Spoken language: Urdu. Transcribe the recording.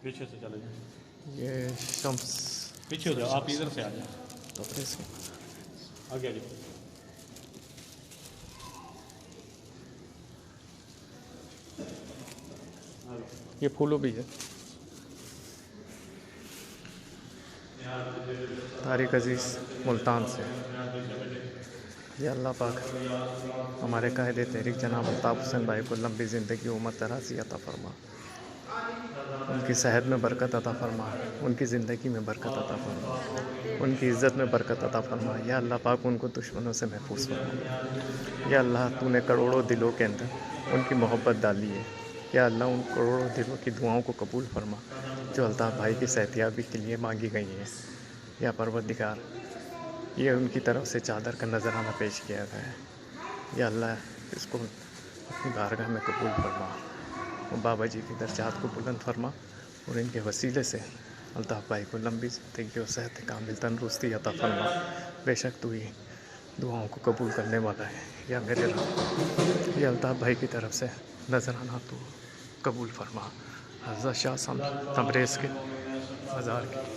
پیچھے سے چلے جائیں، یہ شمس پیچھے ہو جاؤ، آپ ادھر سے آ جائیں، تبریز کے آگے آ جاؤ۔ یہ پھولو بھی ہے طارق عزیز ملتان سے۔ یا اللہ پاک ہمارے قائد تحریک جناب الطاف حسین بھائی کو لمبی زندگی عمر دراز عطا فرما، ان کی صحت میں برکت عطا فرما، ان کی زندگی میں برکت عطا فرما، ان کی عزت میں برکت عطا فرما۔ یا اللہ پاک ان کو دشمنوں سے محفوظ فرما۔ یا اللہ تو نے کروڑوں دلوں کے اندر ان کی محبت ڈالی ہے، یا اللہ ان کروڑوں دلوں کی دعاؤں کو قبول فرما جو الطاف بھائی کی صحتیابی کے لیے مانگی گئی ہیں۔ یا پروردگار یہ ان کی طرف سے چادر کا نذرانہ پیش کیا گیا ہے، یا اللہ اس کو اپنی بارگاہ میں قبول فرما، اور بابا جی کی درجات کو بلند فرما، اور ان کے وسیلے سے الطاف بھائی کو لمبی زندگی اور صحت کامل تندرستی عطا فرما۔ بے شک تو ہی دعاؤں کو قبول کرنے والا ہے۔ یا میرے رب یہ الطاف بھائی کی طرف سے نذرانہ تو قبول فرما۔ حضرت شاہ تبریز کے مزار کی